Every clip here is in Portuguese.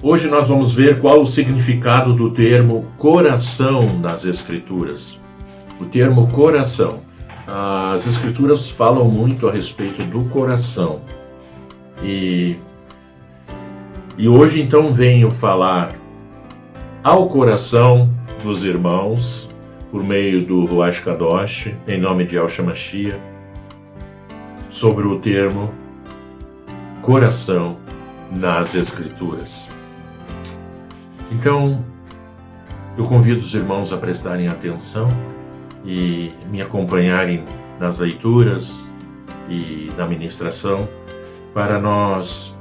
Hoje nós vamos ver qual o significado do termo coração nas Escrituras. O termo coração. As Escrituras falam muito a respeito do coração. E hoje então venho falar ao coração dos irmãos, por meio do Ruach Kadosh, em nome de Yahshua Mashiach, sobre o termo coração nas Escrituras. Então, eu convido os irmãos a prestarem atenção e me acompanharem nas leituras e na ministração, para nós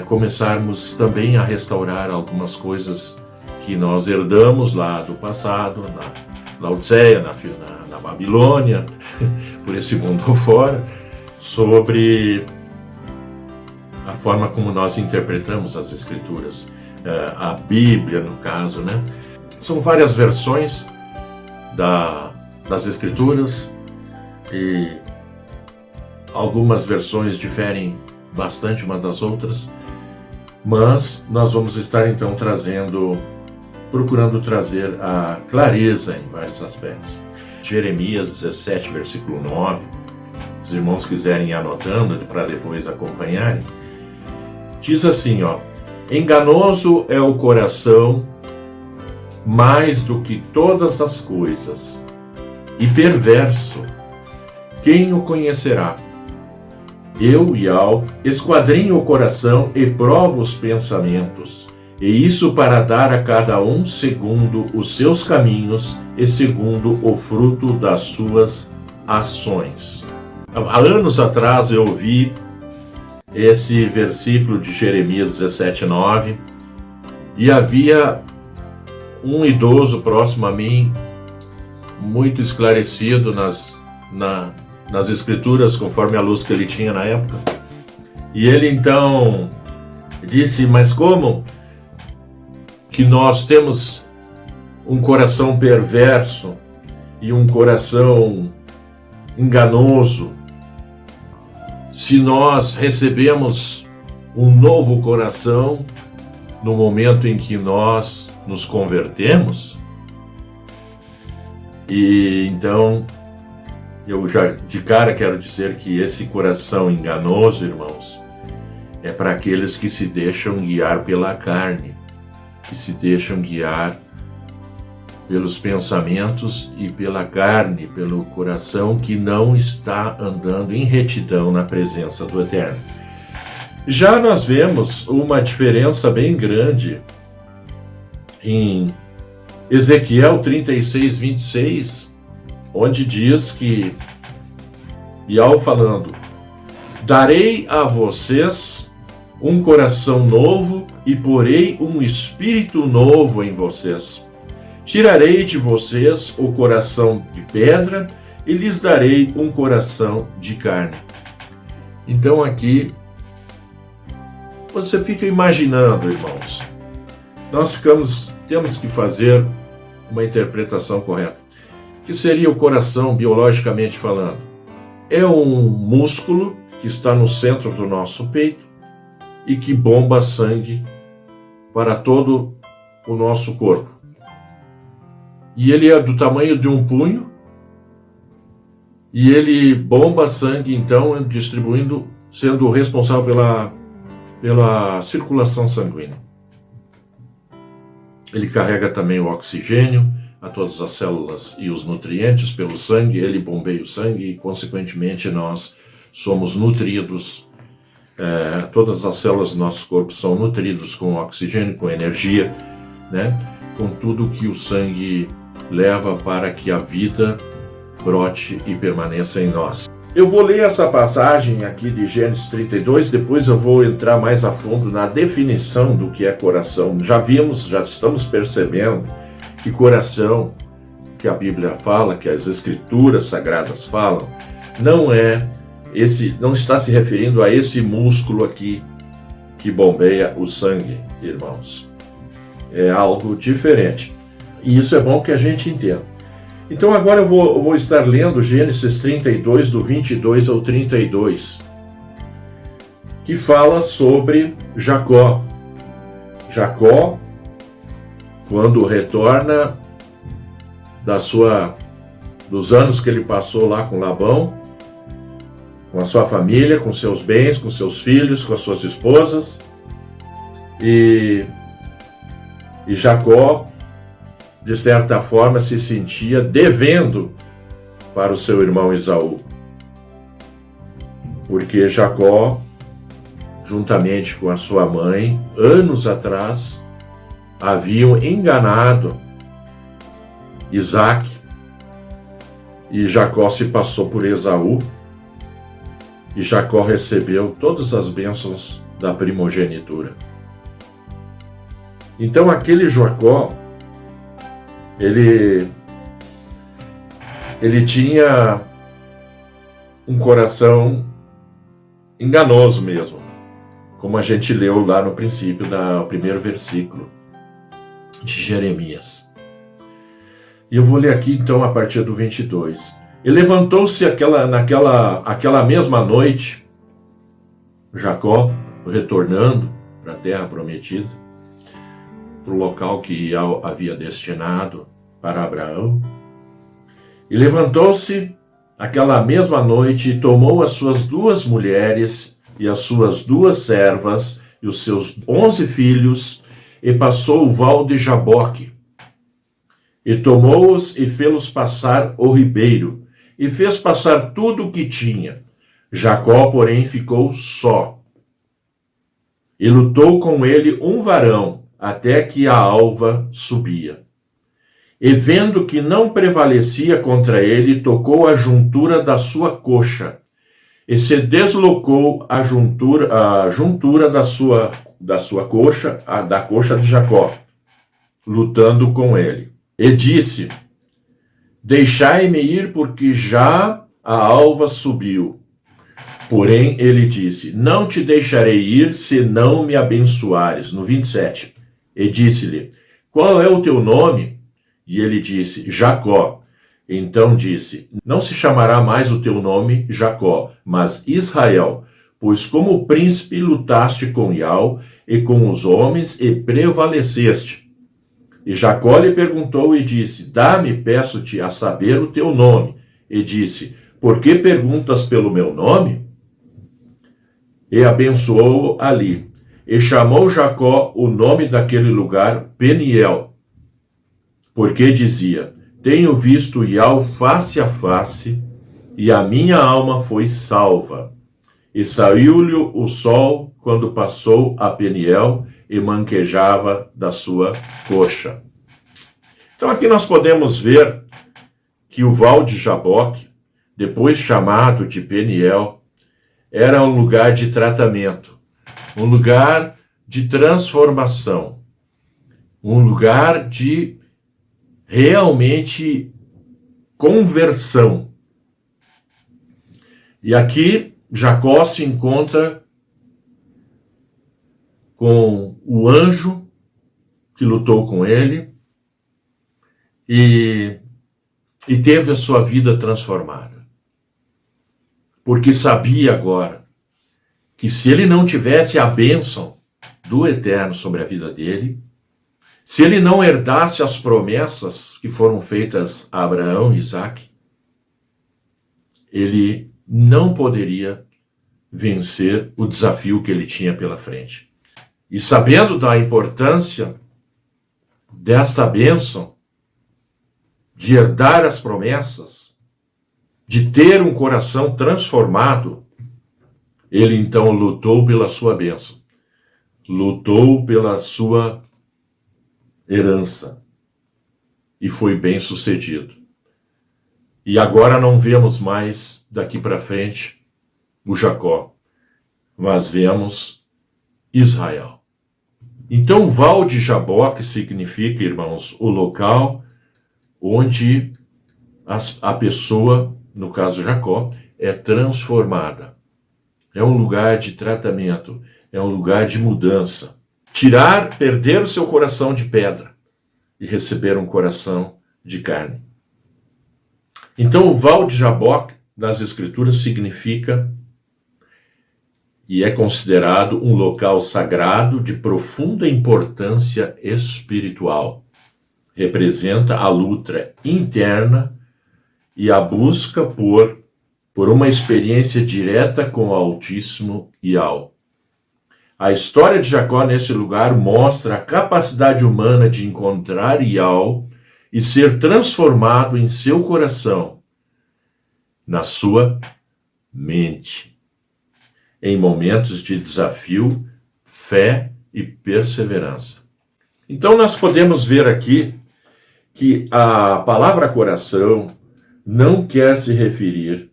começarmos também a restaurar algumas coisas que nós herdamos lá do passado, na Laodiceia, na Babilônia, por esse mundo fora, sobre a forma como nós interpretamos as Escrituras, a Bíblia, no caso, né? São várias versões das Escrituras e algumas versões diferem bastante umas das outras, mas nós vamos estar então procurando trazer a clareza em vários aspectos. Jeremias 17, versículo 9, se os irmãos quiserem ir anotando para depois acompanharem, diz assim, enganoso é o coração mais do que todas as coisas, e perverso, quem o conhecerá? Eu, Yahweh, esquadrinho o coração e provo os pensamentos, e isso para dar a cada um segundo os seus caminhos e segundo o fruto das suas ações. Há anos atrás eu ouvi esse versículo de Jeremias 17:9, e havia um idoso próximo a mim, muito esclarecido nas Escrituras, conforme a luz que ele tinha na época. E ele então disse, mas como que nós temos um coração perverso e um coração enganoso, se nós recebemos um novo coração no momento em que nós nos convertemos? E então, eu já de cara quero dizer que esse coração enganoso, irmãos, é para aqueles que se deixam guiar pela carne, que se deixam guiar pelos pensamentos e pela carne, pelo coração que não está andando em retidão na presença do Eterno. Já nós vemos uma diferença bem grande em Ezequiel 36, 26, onde diz que, Yahweh falando, darei a vocês um coração novo e porei um espírito novo em vocês. Tirarei de vocês o coração de pedra e lhes darei um coração de carne. Então aqui, você fica imaginando, irmãos, temos que fazer uma interpretação correta. O que seria o coração, biologicamente falando? É um músculo que está no centro do nosso peito e que bomba sangue para todo o nosso corpo. E ele é do tamanho de um punho, e ele bomba sangue, então, distribuindo, sendo responsável pela circulação sanguínea. Ele carrega também o oxigênio a todas as células e os nutrientes pelo sangue, ele bombeia o sangue e, consequentemente, nós somos nutridos, todas as células do nosso corpo são nutridos com oxigênio, com energia, né? Com tudo que o sangue leva para que a vida brote e permaneça em nós. Eu vou ler essa passagem aqui de Gênesis 32, depois eu vou entrar mais a fundo na definição do que é coração. Já estamos percebendo que coração, que a Bíblia fala, que as Escrituras Sagradas falam, não está se referindo a esse músculo aqui que bombeia o sangue, irmãos. É algo diferente. E isso é bom que a gente entenda. Então agora eu vou estar lendo Gênesis 32, do 22 ao 32, que fala sobre Jacó. Jacó, quando retorna dos anos que ele passou lá com Labão, com a sua família, com seus bens, com seus filhos, com as suas esposas, e Jacó, de certa forma, se sentia devendo para o seu irmão Esaú, porque Jacó, juntamente com a sua mãe, anos atrás, haviam enganado Isaque, e Jacó se passou por Esaú, e Jacó recebeu todas as bênçãos da primogenitura. Então aquele Jacó, ele tinha um coração enganoso mesmo, como a gente leu lá no princípio, no primeiro versículo de Jeremias. E eu vou ler aqui então a partir do 22. E levantou-se aquela mesma noite, Jacó, retornando para a terra prometida, para o local que havia destinado para Abraão. E levantou-se aquela mesma noite e tomou as suas 2 mulheres e as suas 2 servas e os seus 11 filhos e passou o val de Jaboque. E tomou-os e fê-los passar o ribeiro, e fez passar tudo o que tinha. Jacó, porém, ficou só. E lutou com ele um varão, até que a alva subia. E vendo que não prevalecia contra ele, tocou a juntura da sua coxa, e se deslocou a juntura da sua coxa, da coxa de Jacó, lutando com ele. E disse: deixai-me ir, porque já a alva subiu. Porém, ele disse: não te deixarei ir, se não me abençoares. No 27. E disse-lhe: qual é o teu nome? E ele disse: Jacó. Então disse: não se chamará mais o teu nome Jacó, mas Israel, pois como príncipe lutaste com Iau e com os homens e prevaleceste. E Jacó lhe perguntou e disse: dá-me, peço-te, a saber o teu nome. E disse: por que perguntas pelo meu nome? E abençoou-o ali. E chamou Jacó o nome daquele lugar Peniel, porque dizia: tenho visto Iau face a face, e a minha alma foi salva. E saiu-lhe o sol quando passou a Peniel, e manquejava da sua coxa. Então aqui nós podemos ver que o val de Jaboque, depois chamado de Peniel, era um lugar de tratamento, um lugar de transformação, um lugar de realmente conversão. E aqui Jacó se encontra com o anjo que lutou com ele e teve a sua vida transformada. Porque sabia agora que se ele não tivesse a bênção do Eterno sobre a vida dele, se ele não herdasse as promessas que foram feitas a Abraão e Isaque, ele não poderia vencer o desafio que ele tinha pela frente. E sabendo da importância dessa bênção, de herdar as promessas, de ter um coração transformado, ele então lutou pela sua bênção, lutou pela sua herança e foi bem sucedido. E agora não vemos mais daqui para frente o Jacó, mas vemos Israel. Então o val de Jaboque significa, irmãos, o local onde a pessoa, no caso Jacó, é transformada. É um lugar de tratamento, é um lugar de mudança. Perder o seu coração de pedra e receber um coração de carne. Então o val de Jaboque, nas Escrituras, significa e é considerado um local sagrado de profunda importância espiritual. Representa a luta interna e a busca por uma experiência direta com o Altíssimo Yahweh. A história de Jacó nesse lugar mostra a capacidade humana de encontrar Yahweh e ser transformado em seu coração, na sua mente, em momentos de desafio, fé e perseverança. Então nós podemos ver aqui que a palavra coração não quer se referir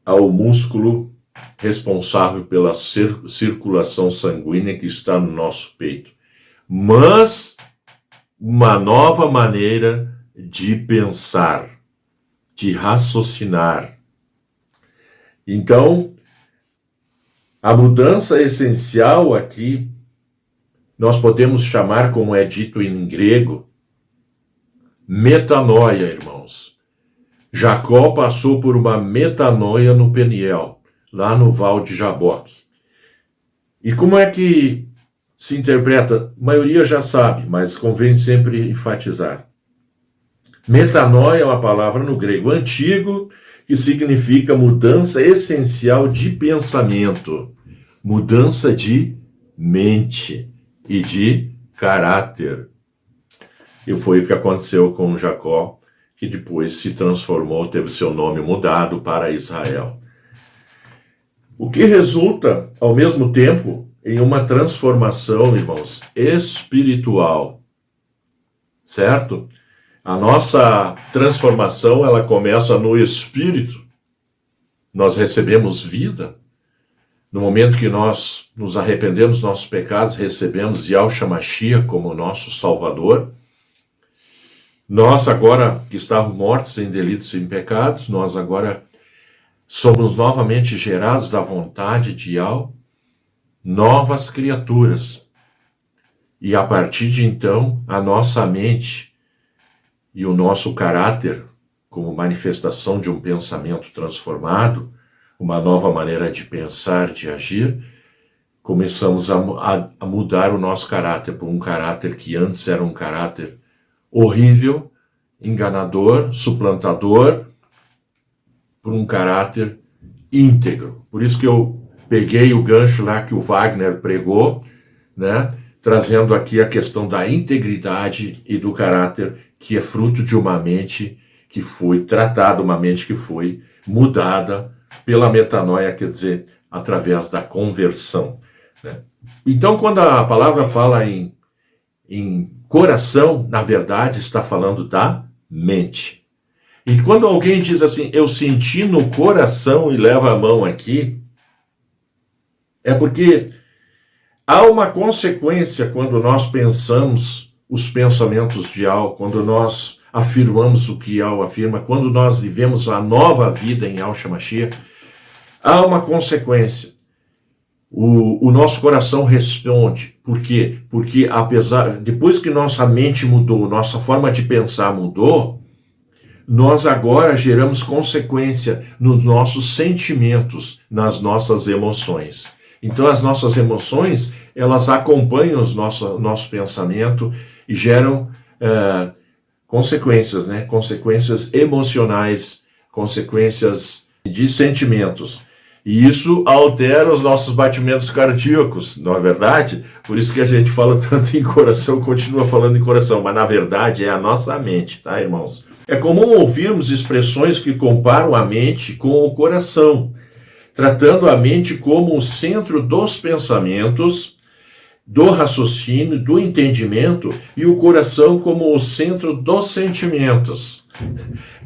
ao músculo responsável pela circulação sanguínea que está no nosso peito, mas uma nova maneira de pensar, de raciocinar. Então, a mudança essencial aqui, nós podemos chamar, como é dito em grego, metanoia, irmãos. Jacó passou por uma metanoia no Peniel, lá no Val de Jaboque. E como é que se interpreta? A maioria já sabe, mas convém sempre enfatizar. Metanoia é uma palavra no grego antigo que significa mudança essencial de pensamento, mudança de mente e de caráter. E foi o que aconteceu com Jacó, que depois se transformou, teve seu nome mudado para Israel. O que resulta, ao mesmo tempo, em uma transformação, irmãos, espiritual. Certo? A nossa transformação, ela começa no espírito. Nós recebemos vida. No momento que nós nos arrependemos dos nossos pecados, recebemos Yahshua Mashiach como nosso Salvador. Nós agora, que estávamos mortos em delitos e em pecados, nós agora somos novamente gerados da vontade de Yahweh, novas criaturas. E a partir de então, a nossa mente e o nosso caráter, como manifestação de um pensamento transformado, uma nova maneira de pensar, de agir, começamos a mudar o nosso caráter por um caráter que antes era um caráter horrível, enganador, suplantador, por um caráter íntegro. Por isso que eu peguei o gancho lá que o Wagner pregou, né, trazendo aqui a questão da integridade e do caráter que é fruto de uma mente que foi tratada, uma mente que foi mudada pela metanoia, quer dizer, através da conversão. Né? Então, quando a palavra fala em coração, na verdade, está falando da mente. E quando alguém diz assim, eu senti no coração e leva a mão aqui, é porque há uma consequência quando nós pensamos os pensamentos de Yahweh, quando nós afirmamos o que Yahweh afirma, quando nós vivemos a nova vida em Yahshua Mashiach, há uma consequência. O nosso coração responde. Por quê? Porque depois que nossa mente mudou, nossa forma de pensar mudou, nós agora geramos consequência nos nossos sentimentos, nas nossas emoções. Então as nossas emoções, elas acompanham o nosso pensamento e geram consequências, né? Consequências emocionais, consequências de sentimentos. E isso altera os nossos batimentos cardíacos, não é verdade? Por isso que a gente fala tanto em coração, continua falando em coração, mas na verdade é a nossa mente, tá, irmãos? É comum ouvirmos expressões que comparam a mente com o coração, tratando a mente como o centro dos pensamentos, do raciocínio, do entendimento, e o coração como o centro dos sentimentos.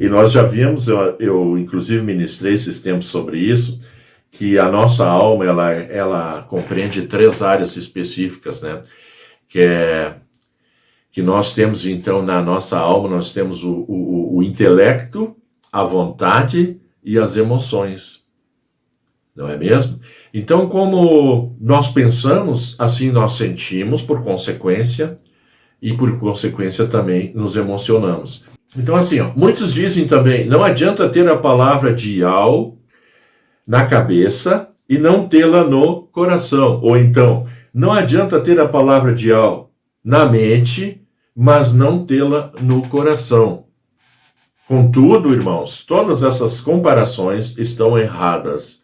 E nós já vimos, eu inclusive ministrei esses tempos sobre isso, que a nossa alma, ela compreende 3 áreas específicas, né? Que nós temos, então, na nossa alma, nós temos o intelecto, a vontade e as emoções. Não é mesmo? Então, como nós pensamos, assim nós sentimos, por consequência, e por consequência também nos emocionamos. Então, assim, muitos dizem também, não adianta ter a palavra de Yahweh na cabeça e não tê-la no coração. Ou então, não adianta ter a palavra de Yahweh na mente, mas não tê-la no coração. Contudo, irmãos, todas essas comparações estão erradas.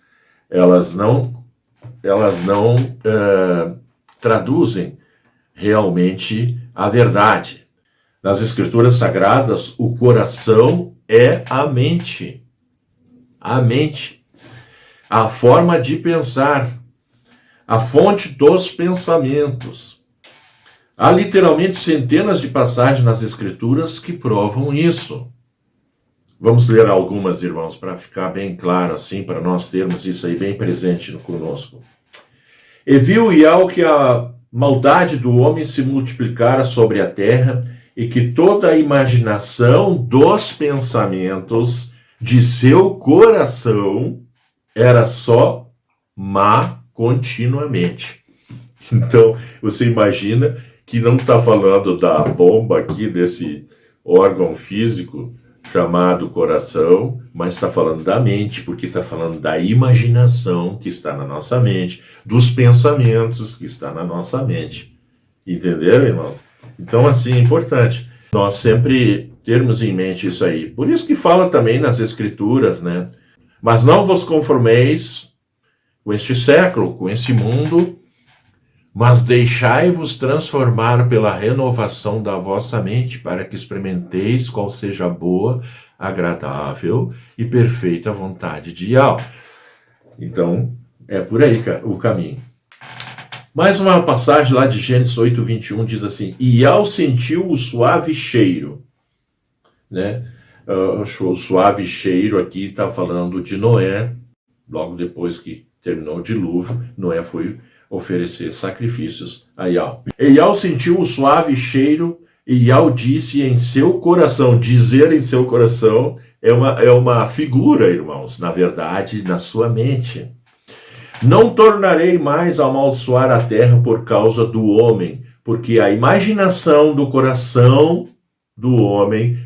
Elas não traduzem realmente a verdade. Nas Escrituras Sagradas, o coração é a mente. A mente. A forma de pensar. A fonte dos pensamentos. Há literalmente centenas de passagens nas Escrituras que provam isso. Vamos ler algumas, irmãos, para ficar bem claro assim, para nós termos isso aí bem presente conosco. E viu Yahweh que a maldade do homem se multiplicara sobre a terra e que toda a imaginação dos pensamentos de seu coração era só má continuamente. Então, você imagina que não está falando da bomba aqui, desse órgão físico chamado coração, mas está falando da mente, porque está falando da imaginação que está na nossa mente, dos pensamentos que está na nossa mente. Entenderam, irmãos? Então, assim, é importante nós sempre termos em mente isso aí. Por isso que fala também nas Escrituras, né? Mas não vos conformeis com este século, com esse mundo, mas deixai-vos transformar pela renovação da vossa mente, para que experimenteis qual seja a boa, agradável e perfeita vontade de Yahweh. Então, é por aí o caminho. Mais uma passagem lá de Gênesis 8:21 diz assim: E Yahweh sentiu o suave cheiro, né? O suave cheiro aqui está falando de Noé, logo depois que terminou o dilúvio, Noé foi oferecer sacrifícios a Yahweh. E Yahweh sentiu o suave cheiro, e Yahweh disse em seu coração. Dizer em seu coração é uma figura, irmãos, na verdade, na sua mente. Não tornarei mais a amaldiçoar a terra por causa do homem, porque a imaginação do coração do homem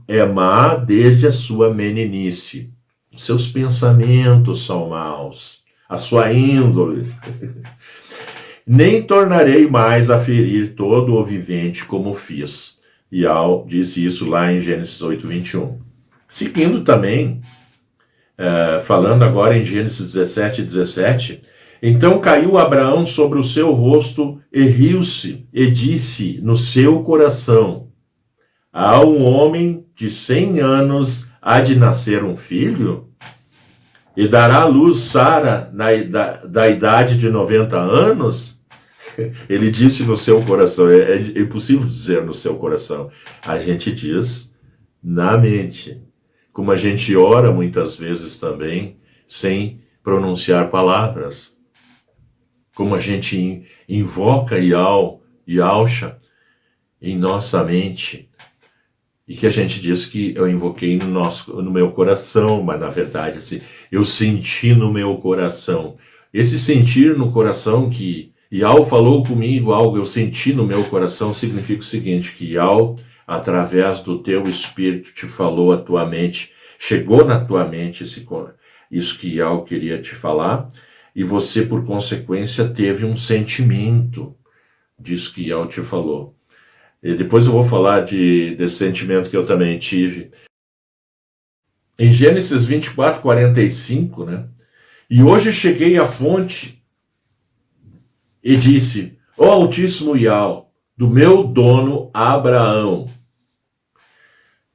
é má desde a sua meninice. Seus pensamentos são maus, a sua índole. Nem tornarei mais a ferir todo o vivente como fiz. Yahweh disse isso lá em Gênesis 8:21. Seguindo também, falando agora em Gênesis 17:17, então caiu Abraão sobre o seu rosto e riu-se, e disse no seu coração: a um homem de 100 anos há de nascer um filho? E dará à luz Sara da idade de 90 anos? Ele disse no seu coração. É impossível dizer no seu coração. A gente diz na mente. Como a gente ora muitas vezes também, sem pronunciar palavras. Como a gente invoca Yahshua em nossa mente. E que a gente diz que eu invoquei no meu coração, mas na verdade assim, eu senti no meu coração. Esse sentir no coração que Yahweh falou comigo, algo eu senti no meu coração, significa o seguinte, que Yahweh, através do teu espírito, te falou a tua mente, chegou na tua mente isso que Yahweh queria te falar, e você, por consequência, teve um sentimento disso que Yahweh te falou. E depois eu vou falar desse sentimento que eu também tive. Em Gênesis 24:45, né? E hoje cheguei à fonte e disse: ó Altíssimo Yahweh, do meu dono Abraão,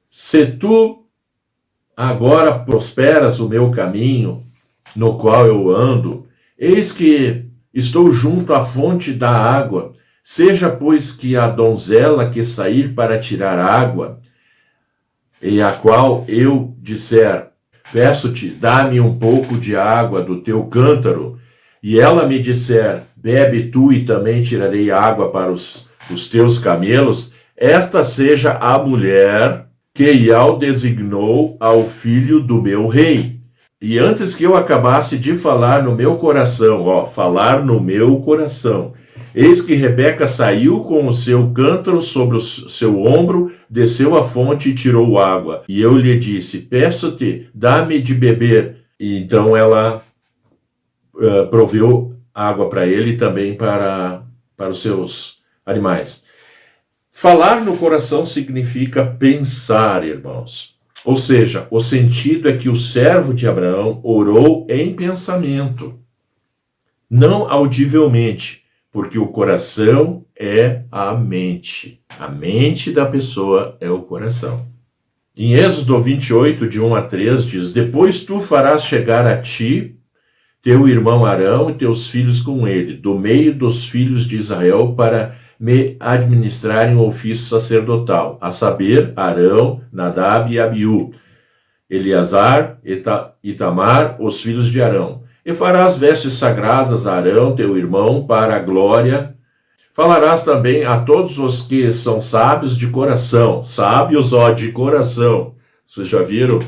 se tu agora prosperas o meu caminho, no qual eu ando, eis que estou junto à fonte da água. Seja, pois, que a donzela que sair para tirar água, e a qual eu disser, peço-te, dá-me um pouco de água do teu cântaro, e ela me disser, bebe tu e também tirarei água para os teus camelos, esta seja a mulher que Yahweh designou ao filho do meu rei. E antes que eu acabasse de falar no meu coração, falar no meu coração, eis que Rebeca saiu com o seu cântaro sobre o seu ombro, desceu à fonte e tirou água. E eu lhe disse, peço-te, dá-me de beber. E então ela proveu água para ele e também para os seus animais. Falar no coração significa pensar, irmãos. Ou seja, o sentido é que o servo de Abraão orou em pensamento, não audivelmente, porque o coração é a mente. A mente da pessoa é o coração. Em Êxodo 28, de 1 a 3, diz: Depois tu farás chegar a ti teu irmão Arão e teus filhos com ele, do meio dos filhos de Israel, para me administrarem o ofício sacerdotal, a saber, Arão, Nadab e Abiú, Eleazar, Itamar, os filhos de Arão. E farás vestes sagradas a Arão, teu irmão, para a glória. Falarás também a todos os que são sábios de coração, sábios, de coração. Vocês já viram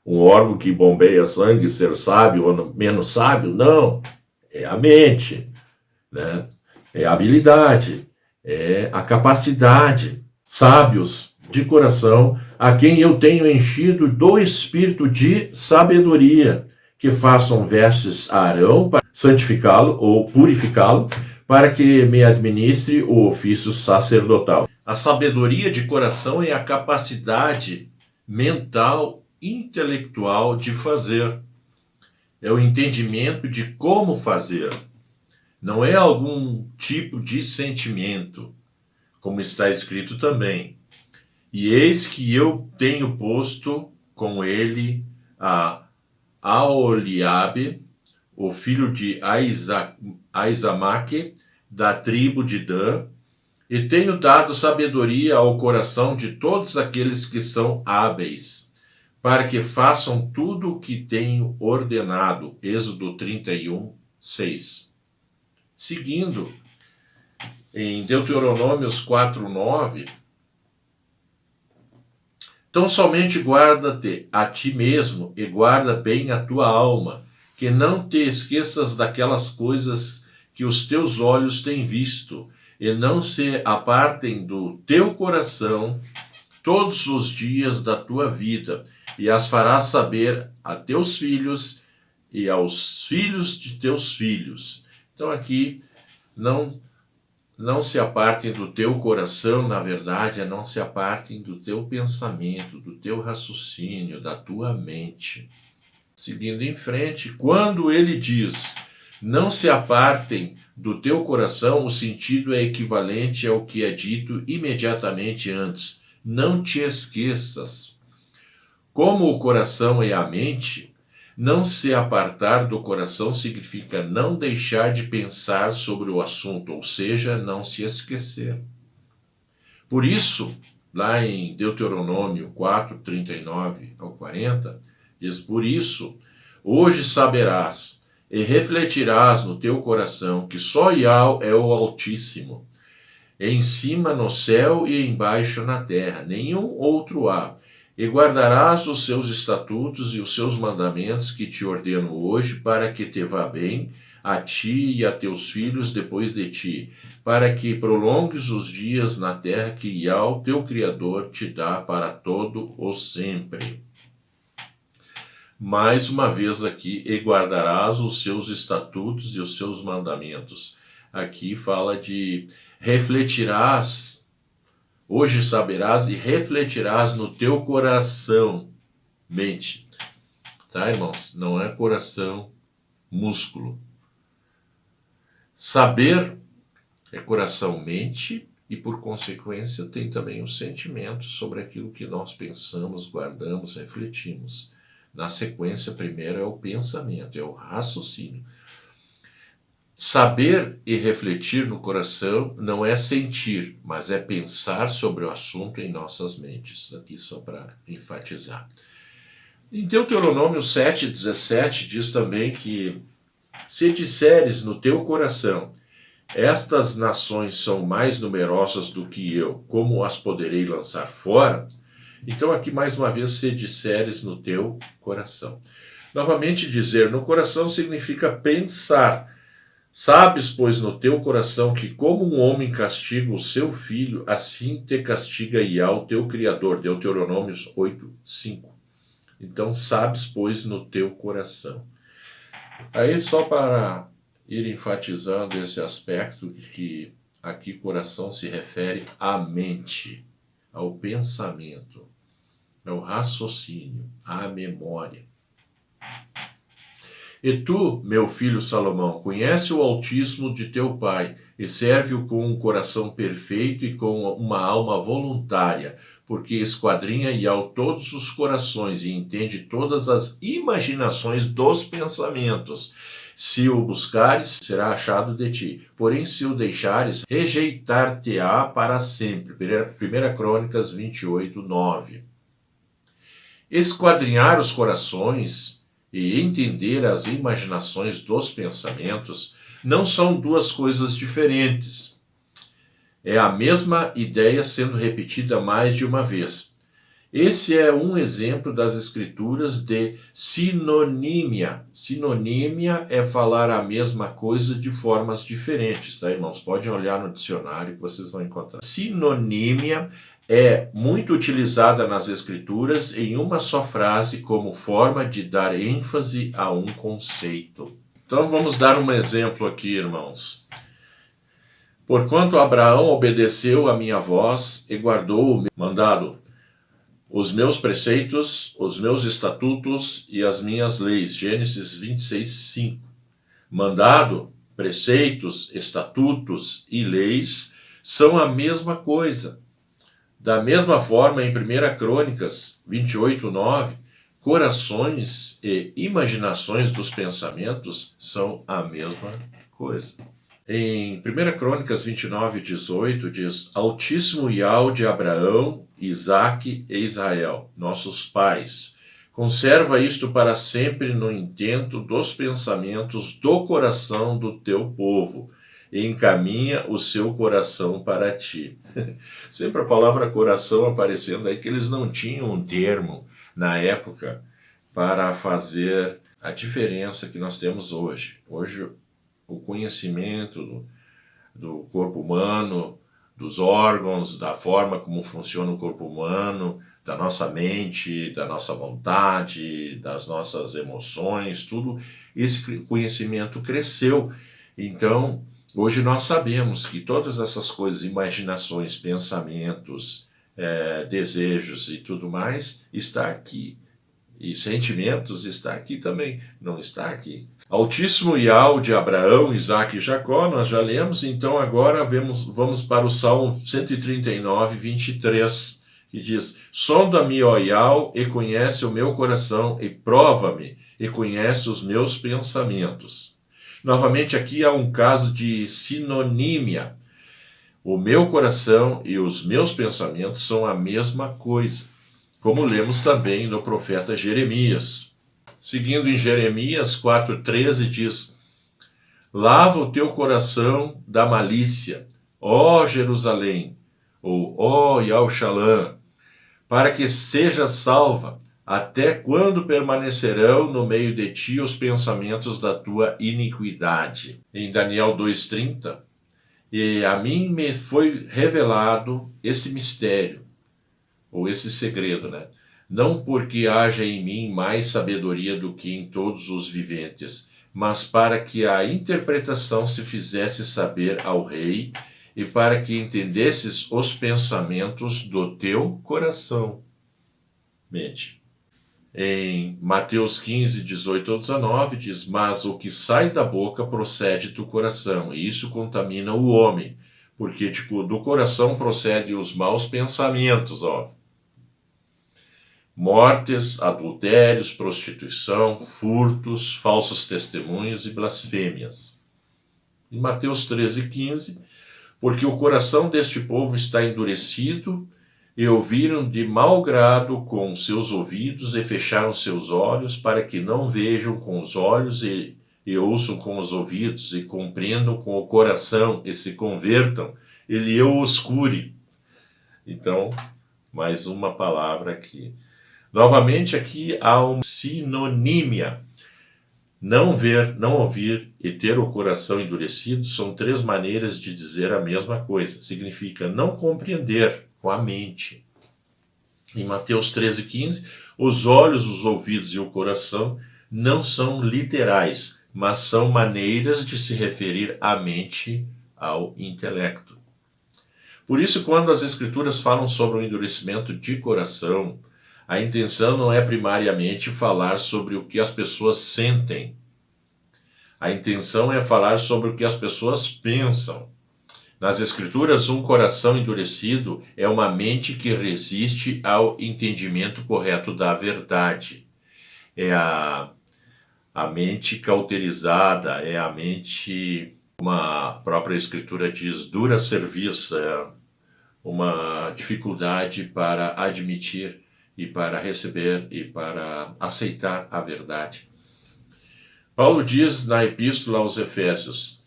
um órgão que bombeia sangue ser sábio ou menos sábio? Não, é a mente, né? É a habilidade, é a capacidade. Sábios de coração, a quem eu tenho enchido do espírito de sabedoria, que façam vestes a Arão para santificá-lo ou purificá-lo, para que me administre o ofício sacerdotal. A sabedoria de coração é a capacidade mental, intelectual de fazer. É o entendimento de como fazer. Não é algum tipo de sentimento, como está escrito também. E eis que eu tenho posto com ele a Aholiabe, o filho de Aizamaque, da tribo de Dan, e tenho dado sabedoria ao coração de todos aqueles que são hábeis, para que façam tudo o que tenho ordenado. Êxodo 31, 6. Seguindo, em Deuteronômios 4, 9, então somente guarda-te a ti mesmo e guarda bem a tua alma, que não te esqueças daquelas coisas que os teus olhos têm visto, e não se apartem do teu coração todos os dias da tua vida, e as farás saber a teus filhos e aos filhos de teus filhos. Então aqui, não se apartem do teu coração, na verdade, não se apartem do teu pensamento, do teu raciocínio, da tua mente. Seguindo em frente, quando ele diz, não se apartem do teu coração, o sentido é equivalente ao que é dito imediatamente antes. Não te esqueças. Como o coração é a mente, não se apartar do coração significa não deixar de pensar sobre o assunto, ou seja, não se esquecer. Por isso, lá em Deuteronômio 4, 39 ao 40, diz, por isso, hoje saberás e refletirás no teu coração que só Yahweh é o Altíssimo, em cima no céu e embaixo na terra, nenhum outro há. E guardarás os seus estatutos e os seus mandamentos que te ordeno hoje, para que te vá bem a ti e a teus filhos depois de ti, para que prolongues os dias na terra que Yahweh, teu Criador, te dá para todo o sempre. Mais uma vez aqui, e guardarás os seus estatutos e os seus mandamentos. Aqui fala de refletirás, hoje saberás e refletirás no teu coração, mente. Tá, irmãos? Não é coração, músculo. Saber é coração, mente, e por consequência tem também os sentimentos sobre aquilo que nós pensamos, guardamos, refletimos. Na sequência, primeiro é o pensamento, é o raciocínio. Saber e refletir no coração não é sentir, mas é pensar sobre o assunto em nossas mentes. Aqui só para enfatizar. Em Deuteronômio 7,17 diz também que se disseres no teu coração, estas nações são mais numerosas do que eu, como as poderei lançar fora? Então aqui mais uma vez, se disseres no teu coração. Novamente dizer no coração significa pensar. Sabes, pois, no teu coração que como um homem castiga o seu filho, assim te castiga Yahweh, teu Criador. Deuteronômios 8, 5. Então sabes, pois, no teu coração. Aí, só para ir enfatizando esse aspecto que aqui coração se refere à mente, ao pensamento, ao raciocínio, à memória. E tu, meu filho Salomão, conhece o Altíssimo de teu pai, e serve-o com um coração perfeito e com uma alma voluntária, porque esquadrinha e ao todos os corações e entende todas as imaginações dos pensamentos. Se o buscares, será achado de ti. Porém, se o deixares, rejeitar-te-á para sempre. 1 Crônicas 28, 9. Esquadrinhar os corações e entender as imaginações dos pensamentos não são duas coisas diferentes. É a mesma ideia sendo repetida mais de uma vez. Esse é um exemplo das escrituras de sinonímia. Sinonímia é falar a mesma coisa de formas diferentes, tá, irmãos? Podem olhar no dicionário que vocês vão encontrar. Sinonímia é muito utilizada nas escrituras em uma só frase como forma de dar ênfase a um conceito. Então vamos dar um exemplo aqui, irmãos. Porquanto Abraão obedeceu a minha voz e guardou o meu mandado, os meus preceitos, os meus estatutos e as minhas leis. Gênesis 26, 5. Mandado, preceitos, estatutos e leis são a mesma coisa. Da mesma forma, em 1 Crônicas 28, 9, corações e imaginações dos pensamentos são a mesma coisa. Em 1 Crônicas 29, 18, diz: Altíssimo Yahweh de Abraão, Isaque e Israel, nossos pais, conserva isto para sempre no intento dos pensamentos do coração do teu povo, e encaminha o seu coração para ti. Sempre a palavra coração aparecendo aí, que eles não tinham um termo na época para fazer a diferença que nós temos hoje. Hoje, o conhecimento do corpo humano, dos órgãos, da forma como funciona o corpo humano, da nossa mente, da nossa vontade, das nossas emoções, tudo esse conhecimento cresceu. Então, hoje nós sabemos que todas essas coisas, imaginações, pensamentos, desejos e tudo mais, está aqui. E sentimentos está aqui também, não está aqui. Altíssimo Yahweh de Abraão, Isaque e Jacó, nós já lemos, então agora vamos para o Salmo 139, 23, que diz: Sonda-me, ó Yahweh, e conhece o meu coração, e prova-me, e conhece os meus pensamentos. Novamente aqui há um caso de sinonímia. O meu coração e os meus pensamentos são a mesma coisa, como lemos também no profeta Jeremias. Seguindo em Jeremias 4,13 diz: Lava o teu coração da malícia, ó Jerusalém, ou ó Yahushalã, para que sejas salva. Até quando permanecerão no meio de ti os pensamentos da tua iniquidade? Em Daniel 2,30, e a mim me foi revelado esse mistério, ou esse segredo, né? Não porque haja em mim mais sabedoria do que em todos os viventes, mas para que a interpretação se fizesse saber ao rei e para que entendesses os pensamentos do teu coração. Mente. Em Mateus 15, 18 ao 19, diz: Mas o que sai da boca procede do coração, e isso contamina o homem, porque do coração procedem os maus pensamentos, mortes, adultérios, prostituição, furtos, falsos testemunhos e blasfêmias. Em Mateus 13, 15, porque o coração deste povo está endurecido, e ouviram de mau grado com seus ouvidos e fecharam seus olhos, para que não vejam com os olhos e ouçam com os ouvidos, e compreendam com o coração, e se convertam, e eu os cure. Então, mais uma palavra aqui. Novamente aqui há uma sinonímia. Não ver, não ouvir e ter o coração endurecido são três maneiras de dizer a mesma coisa. Significa não compreender com a mente. Em Mateus 13, 15, os olhos, os ouvidos e o coração não são literais, mas são maneiras de se referir à mente, ao intelecto. Por isso, quando as Escrituras falam sobre o endurecimento de coração, a intenção não é primariamente falar sobre o que as pessoas sentem. A intenção é falar sobre o que as pessoas pensam. Nas Escrituras, um coração endurecido é uma mente que resiste ao entendimento correto da verdade. É a mente cauterizada, é a mente, como a própria Escritura diz, dura serviço, uma dificuldade para admitir e para receber e para aceitar a verdade. Paulo diz na Epístola aos Efésios: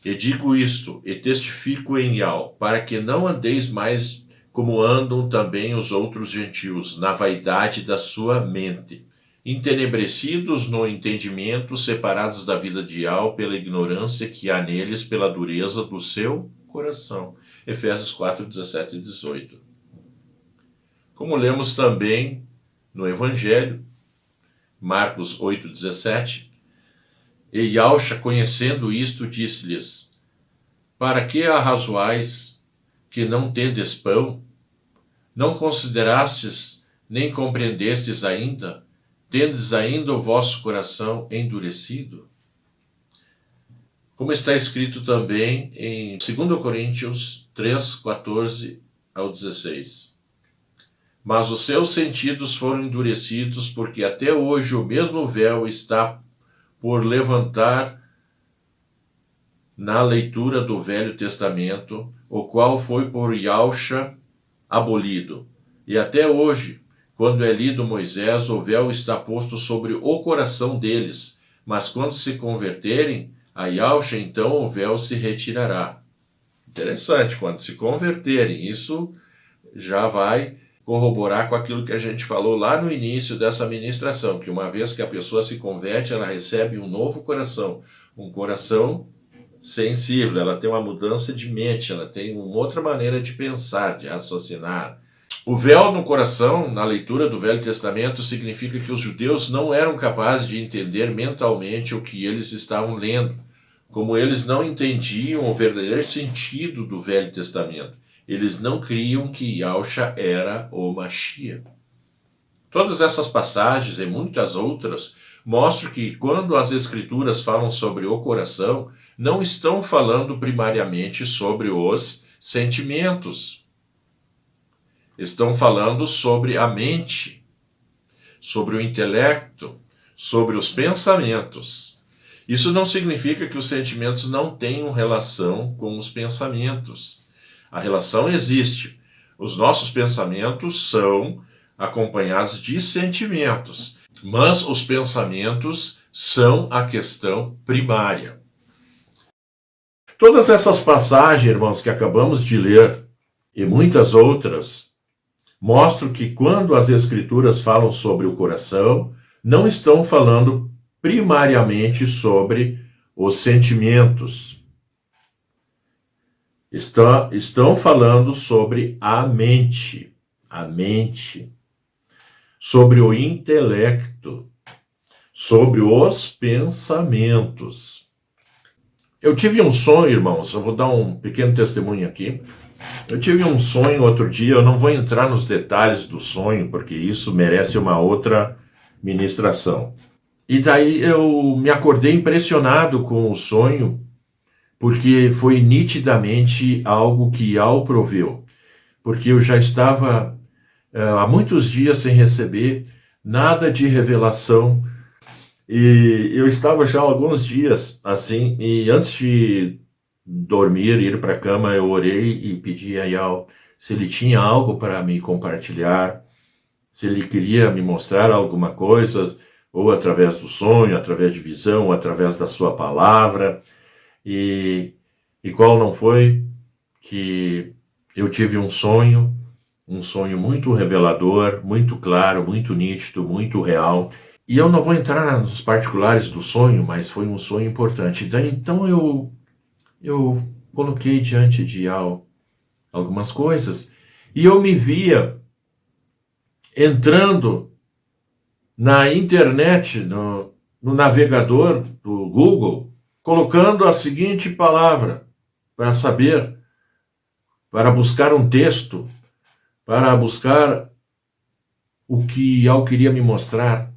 "E digo isto, e testifico em Yao, para que não andeis mais como andam também os outros gentios, na vaidade da sua mente, entenebrecidos no entendimento, separados da vida de Yao pela ignorância que há neles, pela dureza do seu coração." Efésios 4, 17 e 18. Como lemos também no Evangelho, Marcos 8, 17, "E Yahusha, conhecendo isto, disse-lhes: Para que arrazoais que não tendes pão? Não considerastes, nem compreendestes ainda? Tendes ainda o vosso coração endurecido?" Como está escrito também em 2 Coríntios 3, 14 ao 16. "Mas os seus sentidos foram endurecidos, porque até hoje o mesmo véu está por levantar na leitura do Velho Testamento, o qual foi por Yahusha abolido. E até hoje, quando é lido Moisés, o véu está posto sobre o coração deles, mas quando se converterem a Yahusha, então o véu se retirará." Interessante, quando se converterem, isso já vai corroborar com aquilo que a gente falou lá no início dessa ministração, que uma vez que a pessoa se converte, ela recebe um novo coração, um coração sensível, ela tem uma mudança de mente, ela tem uma outra maneira de pensar, de raciocinar. O véu no coração, na leitura do Velho Testamento, significa que os judeus não eram capazes de entender mentalmente o que eles estavam lendo, como eles não entendiam o verdadeiro sentido do Velho Testamento. Eles não criam que Yahusha era o Mashiach. Todas essas passagens e muitas outras mostram que quando as Escrituras falam sobre o coração, não estão falando primariamente sobre os sentimentos. Estão falando sobre a mente, sobre o intelecto, sobre os pensamentos. Isso não significa que os sentimentos não tenham relação com os pensamentos. A relação existe. Os nossos pensamentos são acompanhados de sentimentos, mas os pensamentos são a questão primária. Todas essas passagens, irmãos, que acabamos de ler, e muitas outras, mostram que quando as Escrituras falam sobre o coração, não estão falando primariamente sobre os sentimentos. Estão falando sobre a mente, sobre o intelecto, sobre os pensamentos. Eu tive um sonho, irmãos, eu vou dar um pequeno testemunho aqui. Eu tive um sonho outro dia, eu não vou entrar nos detalhes do sonho, porque isso merece uma outra ministração. E daí eu me acordei impressionado com o sonho, porque foi nitidamente algo que Yahweh proveu. Porque eu já estava há muitos dias sem receber nada de revelação, e eu estava já há alguns dias assim, e antes de dormir, ir para a cama, eu orei e pedi a Yahweh se ele tinha algo para me compartilhar, se ele queria me mostrar alguma coisa, ou através do sonho, através de visão, ou através da sua palavra. E qual não foi que eu tive um sonho muito revelador, muito claro, muito nítido, muito real. E eu não vou entrar nos particulares do sonho, mas foi um sonho importante. Então eu coloquei diante de Yahweh algumas coisas, e eu me via entrando na internet, no navegador do Google, colocando a seguinte palavra para saber, para buscar um texto, para buscar o que Yao queria me mostrar.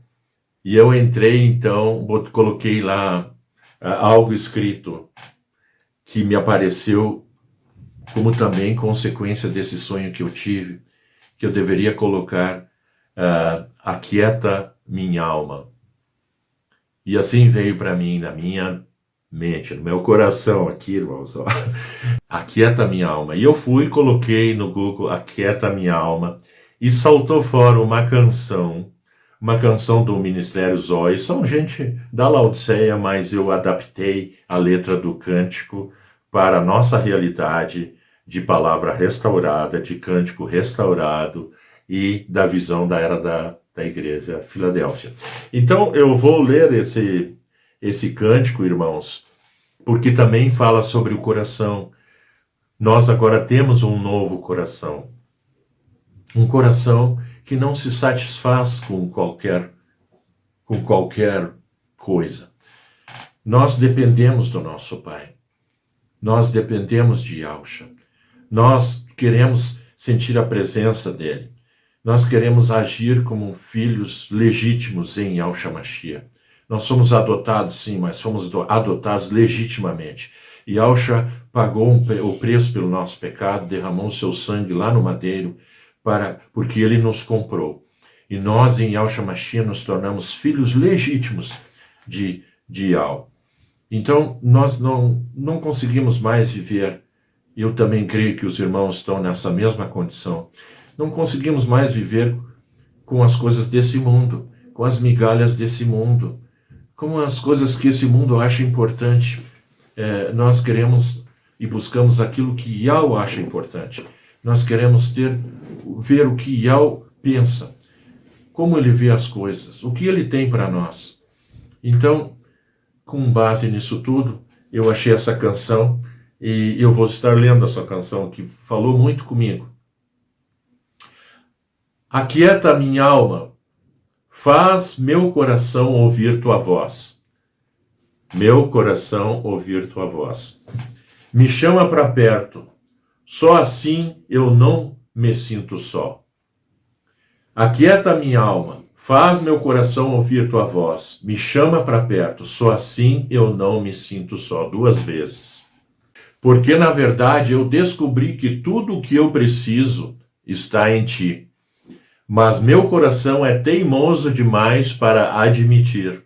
E eu entrei, então, coloquei lá algo escrito que me apareceu como também consequência desse sonho que eu tive, que eu deveria colocar aquieta minha alma. E assim veio para mim, na minha mente, no meu coração aqui, irmãos, ó. Aquieta minha alma. E eu fui, coloquei no Google, aquieta minha alma, e saltou fora uma canção do Ministério Zoe. São gente da Laodiceia, mas eu adaptei a letra do cântico para a nossa realidade de palavra restaurada, de cântico restaurado e da visão da era da igreja Filadélfia. Então eu vou ler esse cântico, irmãos, porque também fala sobre o coração. Nós agora temos um novo coração. Um coração que não se satisfaz com qualquer coisa. Nós dependemos do nosso Pai. Nós dependemos de Yahshua. Nós queremos sentir a presença dele. Nós queremos agir como filhos legítimos em Yahshua Mashiach. Nós somos adotados, sim, mas somos adotados legitimamente. Yahshua pagou o preço pelo nosso pecado, derramou seu sangue lá no madeiro, porque ele nos comprou. E nós, em Yahshua Mashiach, nos tornamos filhos legítimos de Yahweh. Então, nós não conseguimos mais viver. Eu também creio que os irmãos estão nessa mesma condição. Não conseguimos mais viver com as coisas desse mundo, com as migalhas desse mundo, com as coisas que esse mundo acha importante. Nós queremos e buscamos aquilo que Yahweh acha importante. Nós queremos ver o que Yahweh pensa, como ele vê as coisas, o que ele tem para nós. Então, com base nisso tudo, eu achei essa canção e eu vou estar lendo essa canção que falou muito comigo. Aquieta minha alma, faz meu coração ouvir tua voz. Meu coração ouvir tua voz. Me chama para perto, só assim eu não me sinto só. Aquieta minha alma, faz meu coração ouvir tua voz. Me chama para perto, só assim eu não me sinto só. 2 vezes. Porque na verdade eu descobri que tudo o que eu preciso está em ti. Mas meu coração é teimoso demais para admitir.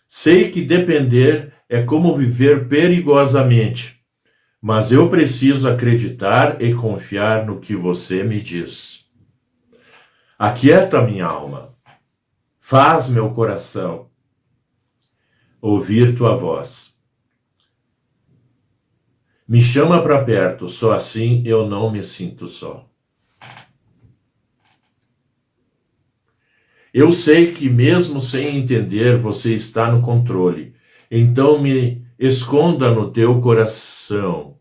Sei que depender é como viver perigosamente, mas eu preciso acreditar e confiar no que você me diz. Aquieta minha alma, faz meu coração ouvir tua voz. Me chama para perto, só assim eu não me sinto só. Eu sei que mesmo sem entender, você está no controle. Então me esconda no teu coração.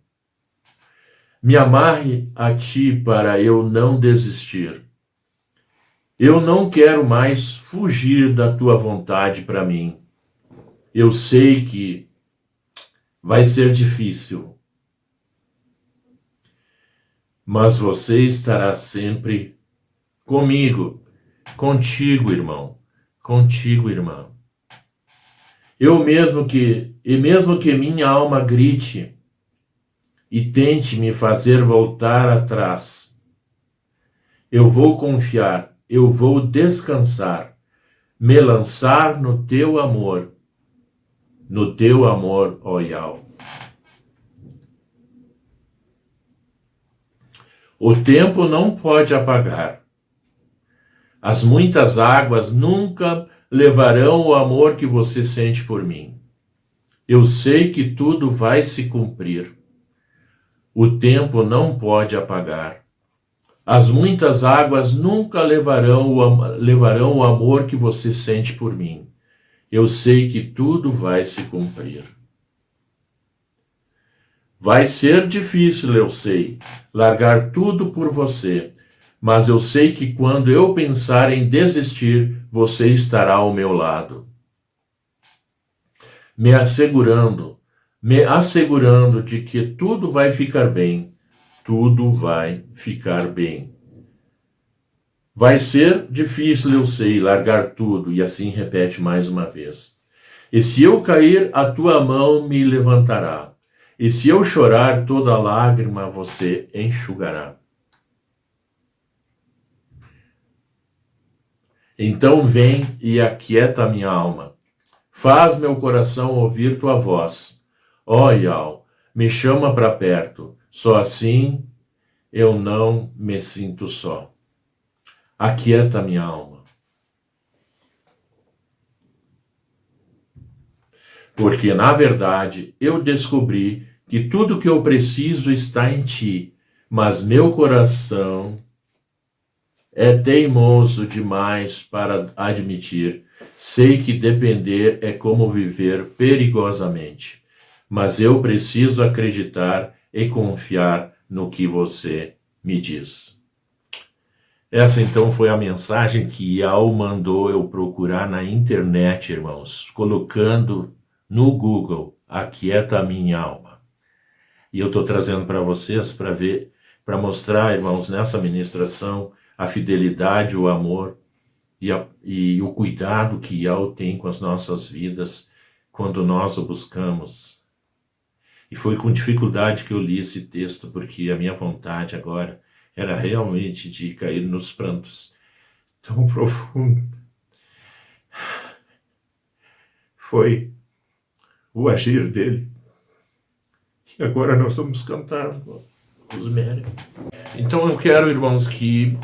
Me amarre a ti para eu não desistir. Eu não quero mais fugir da tua vontade para mim. Eu sei que vai ser difícil. Mas você estará sempre comigo. Contigo, irmão, contigo, irmã. Mesmo que minha alma grite e tente me fazer voltar atrás, eu vou confiar, eu vou descansar, me lançar no teu amor, ó Yahweh. O tempo não pode apagar. As muitas águas nunca levarão o amor que você sente por mim. Eu sei que tudo vai se cumprir. O tempo não pode apagar. As muitas águas nunca levarão o amor que você sente por mim. Eu sei que tudo vai se cumprir. Vai ser difícil, eu sei, largar tudo por você. Mas eu sei que quando eu pensar em desistir, você estará ao meu lado. me assegurando de que tudo vai ficar bem, tudo vai ficar bem. Vai ser difícil, eu sei, largar tudo, e assim repete mais uma vez. E se eu cair, a tua mão me levantará. E se eu chorar, toda lágrima você enxugará. Então vem e aquieta a minha alma. Faz meu coração ouvir tua voz. Ó Iau, me chama para perto. Só assim eu não me sinto só. Aquieta a minha alma. Porque, na verdade, eu descobri que tudo que eu preciso está em ti, mas meu coração é teimoso demais para admitir. Sei que depender é como viver perigosamente, mas eu preciso acreditar e confiar no que você me diz. Essa então foi a mensagem que Iau mandou eu procurar na internet, irmãos, colocando no Google, aquieta a minha alma. E eu estou trazendo para vocês para ver, para mostrar, irmãos, nessa ministração, a fidelidade, o amor e o cuidado que Iau tem com as nossas vidas quando nós o buscamos. E foi com dificuldade que eu li esse texto, porque a minha vontade agora era realmente de cair nos prantos tão profundo. Foi o agir dele. E agora nós vamos cantar os méritos. Então eu quero, irmãos, que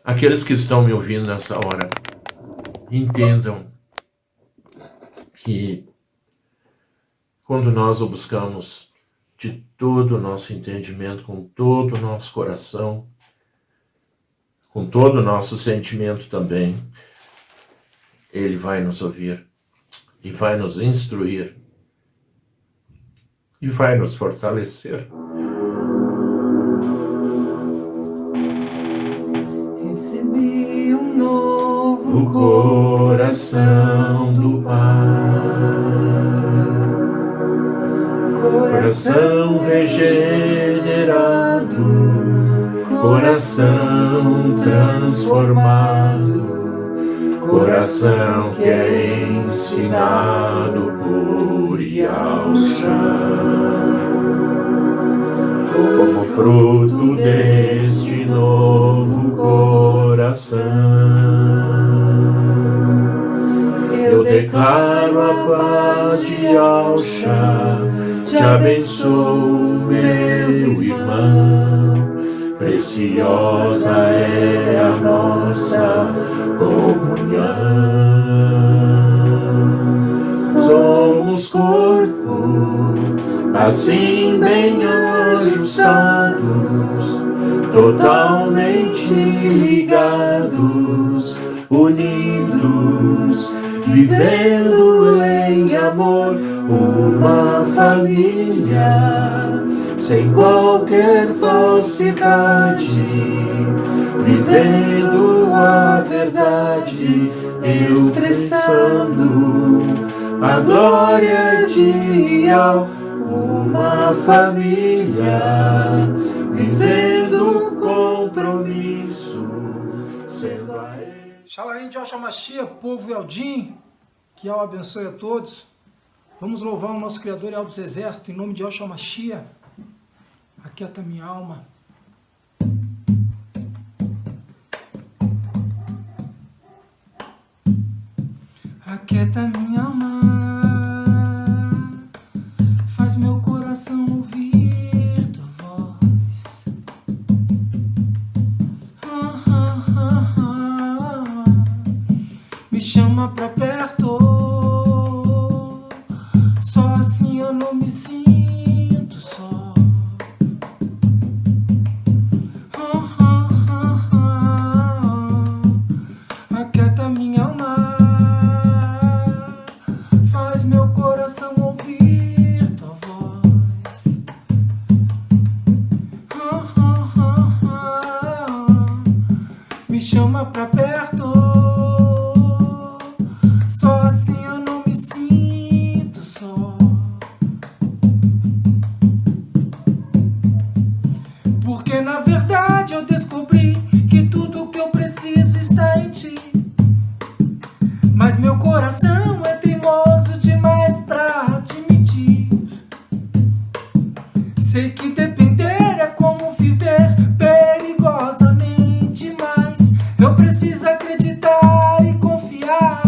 aqueles que estão me ouvindo nessa hora entendam que quando nós o buscamos de todo o nosso entendimento, com todo o nosso coração, com todo o nosso sentimento também, ele vai nos ouvir e vai nos instruir e vai nos fortalecer. Recebi um novo coração do Pai, coração regenerado, coração transformado, coração que é ensinado por Yahshua. Como fruto deste novo coração, eu declaro a paz de Yahshua. Te abençoo, meu irmão, preciosa é a nossa comunhão. Somos corpo, assim bem ajustados, totalmente ligados, unidos, vivendo em amor, uma família, sem qualquer falsidade, vivendo a verdade, expressando a glória de Yahweh, uma família, vivendo o compromisso, sendo a ele. Shalom de Yahshua Mashiach, povo Eldim, que Yahweh abençoe a todos. Vamos louvar o nosso Criador e Yahweh dos Exércitos, em nome de Yahshua Mashiach. Aquieta minha alma. Aquieta minha alma, faz meu coração ouvir tua voz. Me chama pra perto, só assim eu não me sinto só. Aquieta minha alma, faz meu coração ouvir tua voz. Me chama pra perto, só assim eu não me sinto Porque na verdade eu descobri que tudo que eu preciso está em ti. Mas meu coração é teimoso demais pra admitir. Sei que depender é como viver perigosamente, mas eu preciso acreditar e confiar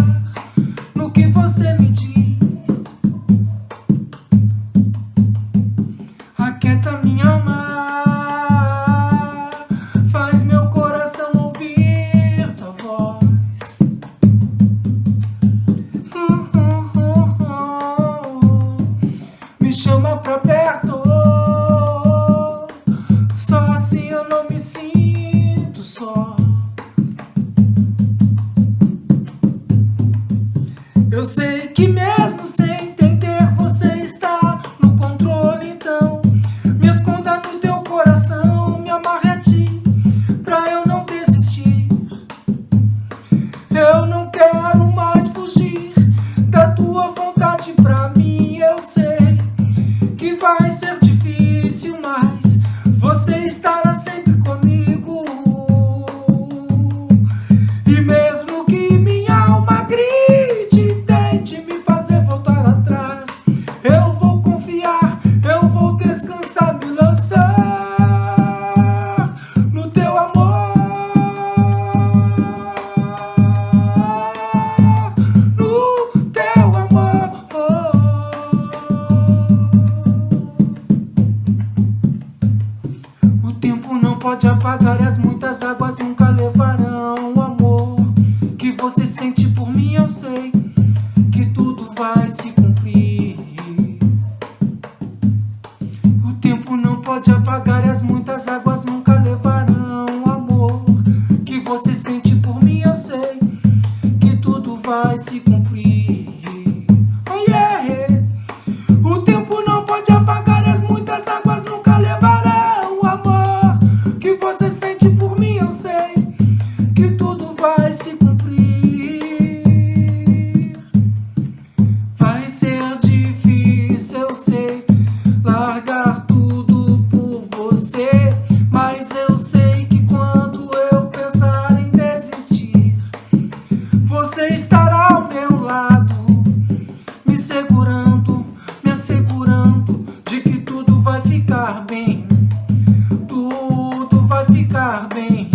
no que você me diz. Aquieta minha alma, faz meu coração ouvir tua voz. Me chama pra perto, só assim eu não me sinto só. Eu sei que mesmo sem entender você está no controle, então me esconda no teu coração, me amarre a ti, pra eu não desistir. Eu não quero mais fugir da tua vontade pra mim. Eu sei que vai ser difícil, mas você estará sempre comigo. E mesmo que minha alma grite, tente me fazer voltar atrás, eu vou confiar, eu vou descansar, me lançar no teu amor, no teu amor. O tempo não pode apagar e as muitas águas nunca levarão o amor que você sente por mim. Eu sei que tudo vai se cumprir. O tempo não pode apagar e as muitas águas nunca levarão o amor que você sente por mim. Eu sei que tudo vai se cumprir. Oh yeah! O tempo não pode apagar e as muitas águas nunca levarão o amor que você sente por mim. Eu sei que tudo vai se cumprir. Vai ser difícil, eu sei, largar tudo por você, mas eu sei que quando eu pensar em desistir, você estará ao meu lado, me segurando, me assegurando de que tudo vai ficar bem. Tudo vai ficar bem.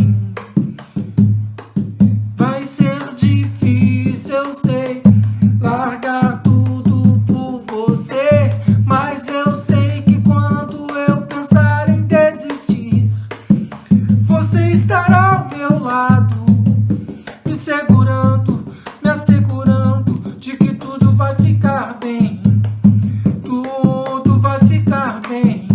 Vai ser difícil, eu sei, largar tudo por você, mas eu sei que quando eu pensar em desistir, você estará ao meu lado, me segurando, me assegurando de que tudo vai ficar bem. Tudo vai ficar bem.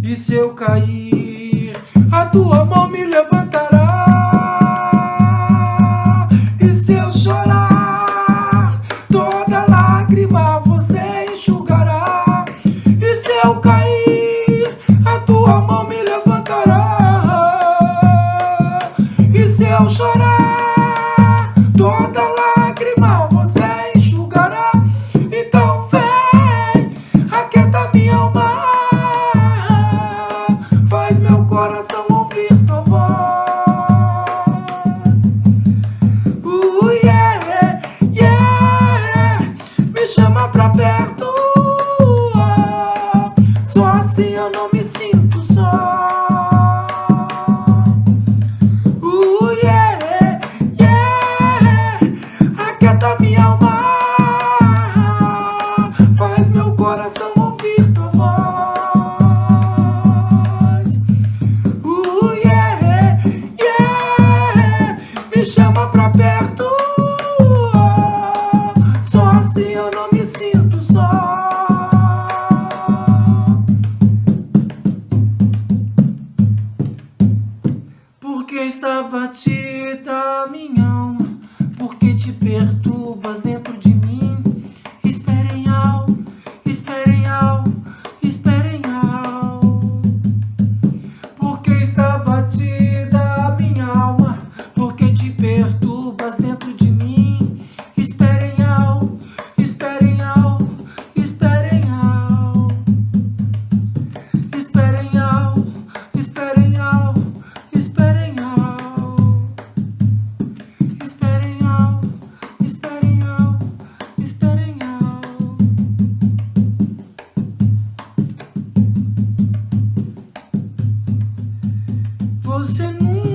E se eu cair, a tua mão me levantará. E se eu chorar, toda lágrima você enxugará. E se eu cair, a tua mão me levantará. E se eu chorar, toda lágrima você enxugará. Então vem, aquieta minha alma, faz meu coração ouvir tua voz. Yeah, yeah, me chama pra perto, só assim eu não me sinto só. Yeah, yeah, aquieta minha alma, faz meu coração ouvir tua voz. Yeah, yeah, me chama pra perto, só assim eu não me sinto só. Porque está batida minha alma, porque te perturbas dentro de mim. Esperem ao, esperem ao, esperem ao. Porque está batida minha alma, porque te perturbas dentro de mim. Esperem ao, esperem ao, esperem ao. Esperem ao, você nunca